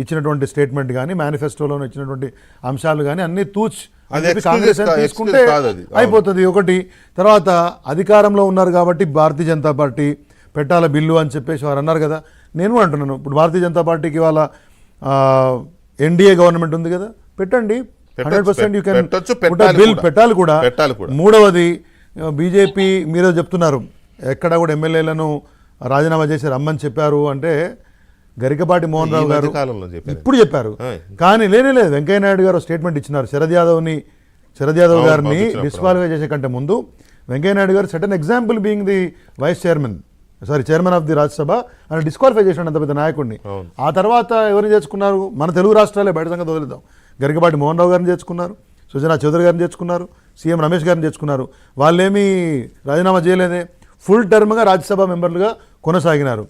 ఇచ్చినటువంటి స్టేట్మెంట్ కానీ మేనిఫెస్టోలో ఇచ్చినటువంటి అంశాలు కానీ అన్ని అది కాంగ్రెస్ తీసుకుంటే కాదు అది. అయిపోతుంది ఒకటి. తర్వాత అధికారంలో ఉన్నారు కాబట్టి భారతీయ జనతా పార్టీ పెట్టాల బిల్లు అని చెప్పేసి వారు అన్నారు కదా. నేను కూడా అంటున్నాను, ఇప్పుడు భారతీయ జనతా పార్టీకి ఇవాళ ఎన్డీఏ గవర్నమెంట్ ఉంది కదా, పెట్టండి 100% యూ కెన్ బిల్ పెట్టాలి కూడా. మూడవది బీజేపీ మీరే చెప్తున్నారు ఎక్కడ కూడా ఎమ్మెల్యేలను రాజీనామా చేసి రమ్మని చెప్పారు అంటే గరికపాటి మోహన్ రావు గారు ఇప్పుడు చెప్పారు. కానీ లేదు వెంకయ్యనాయుడు గారు స్టేట్మెంట్ ఇచ్చినారు. శరద్ యాదవ్ గారిని డిస్క్వాలిఫై చేసే కంటే ముందు వెంకయ్యనాయుడు గారు set an example being the chairman of the Rajya Sabha అని డిస్క్వాలిఫై చేసినాడు అంత పెద్ద నాయకుడిని. ఆ తర్వాత ఎవరిని చేసుకున్నారు? మన తెలుగు రాష్ట్రాలే, బయట సంగతి వదిలేద్దాం. గరికపాటి మోహన్ రావు గారిని చేర్చుకున్నారు, సుజనా చౌదరి గారిని చేర్చుకున్నారు, సీఎం రమేష్ గారిని చేర్చుకున్నారు. వాళ్ళేమీ రాజీనామా చేయలేదే, ఫుల్ టర్మ్గా రాజ్యసభ మెంబర్లుగా కొనసాగినారు.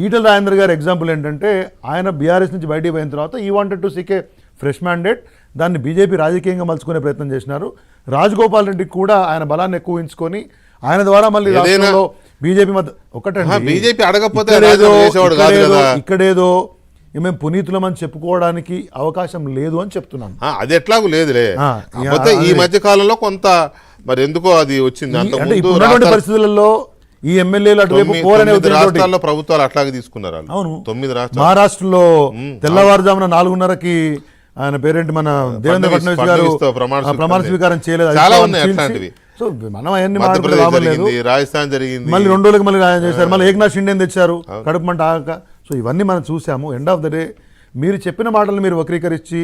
ఈటల రాజేందర్ గారి ఎగ్జాంపుల్ ఏంటంటే ఆయన బీఆర్ఎస్ నుంచి బయటికి పోయిన తర్వాత ఈ wanted to seek A fresh mandate, దాన్ని బీజేపీ రాజకీయంగా మలుచుకునే ప్రయత్నం చేసినారు. రాజగోపాల్ రెడ్డికి కూడా ఆయన బలాన్ని ఎక్కువ ఉంచుకొని ఆయన ద్వారా మళ్ళీ రాష్ట్రంలో బీజేపీ ఇక్కడేదో మేము పునీతులమని చెప్పుకోవడానికి అవకాశం లేదు అని చెప్తున్నాను. అది ఎట్లాగూ లేదులే. ఈ మధ్య కాలంలో కొంత మరి ఎందుకో అది వచ్చింది. అంటే ఇప్పుడున్నటువంటి పరిస్థితులలో ఈ ఎమ్మెల్యేలు అటువైపు రాష్ట్రాల్లో ప్రభుత్వాలు అట్లాగే తీసుకున్నారు. అవును, 9 రాష్ట్రాలు. మహారాష్ట్రలో తెల్లవారుజామున 4:30కి ఆయన పేరెంట్ మన దేవేంద్ర ఫడ్నవీస్ గారు ప్రమాణ స్వీకారం చేయలేదు. చాలా ఉన్నాయి అట్లాంటివి. సో మనం అవన్నీ మాట్లాడలేదు. రాజస్థాన్ జరిగింది, మళ్ళీ 2 రోజులకి మళ్ళీ రాజన్ చేశారు, మళ్ళీ ఏకనాథ్ షిండేని తెచ్చారు కడుపు మంట ఆక. సో ఇవన్నీ మనం చూసాము. ఎండ్ ఆఫ్ ద డే మీరు చెప్పిన మాటలు మీరు వక్రీకరించి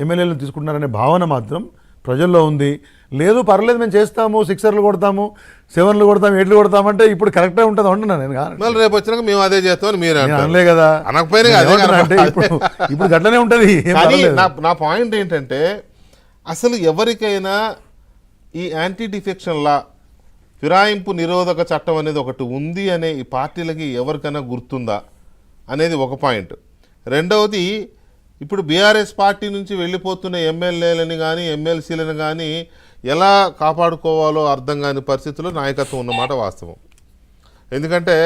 ఎమ్మెల్యేలను తీసుకుంటున్నారనే భావన మాత్రం ప్రజల్లో ఉంది. లేదు పర్లేదు మేము చేస్తాము, 6ర్లు కొడతాము, 7లు కొడతాము, 8లు కొడతామంటే ఇప్పుడు కరెక్ట్గా ఉంటుంది అంటున్నాను నేను. మళ్ళీ రేపు వచ్చినాక మేము అదే చేస్తామని మీరు అనలే కదా, అంటే ఇప్పుడు గట్లనే ఉంటుంది. నా పాయింట్ ఏంటంటే అసలు ఎవరికైనా ఈ యాంటీ డిఫెక్షన్ లా, ఫిరాయింపు నిరోధక చట్టం అనేది ఒకటి ఉంది అనే ఈ పార్టీలకి ఎవరికైనా గుర్తుందా అనేది ఒక పాయింట్. రెండవది, ఇప్పుడు బీఆర్ఎస్ పార్టీ నుంచి వెళ్ళిపోతున్న ఎమ్మెల్యేలని కానీ ఎమ్మెల్సీలను కానీ ఎలా కాపాడుకోవాలో అర్థం కాని పరిస్థితుల్లో నాయకత్వం ఉన్నమాట వాస్తవం. ఎందుకంటే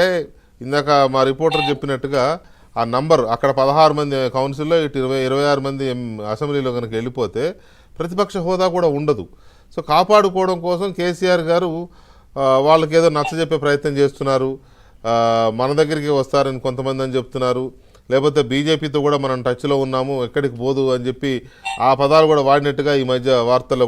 ఇందాక మా రిపోర్టర్ చెప్పినట్టుగా ఆ నంబర్ అక్కడ 16 మంది కౌన్సిల్లో, ఇటు 26 మంది అసెంబ్లీలో కనుక వెళ్ళిపోతే ప్రతిపక్ష హోదా కూడా ఉండదు. సో కాపాడుకోవడం కోసం కేసీఆర్ గారు వాళ్ళకి ఏదో నచ్చజెప్పే ప్రయత్నం చేస్తున్నారు. మన దగ్గరికి వస్తారని కొంతమంది అని చెప్తున్నారు, లేకపోతే బీజేపీతో కూడా మనం టచ్లో ఉన్నాము, ఎక్కడికి పోదు అని చెప్పి ఆ పదాలు కూడా వాడినట్టుగా ఈ మధ్య వార్తల్లో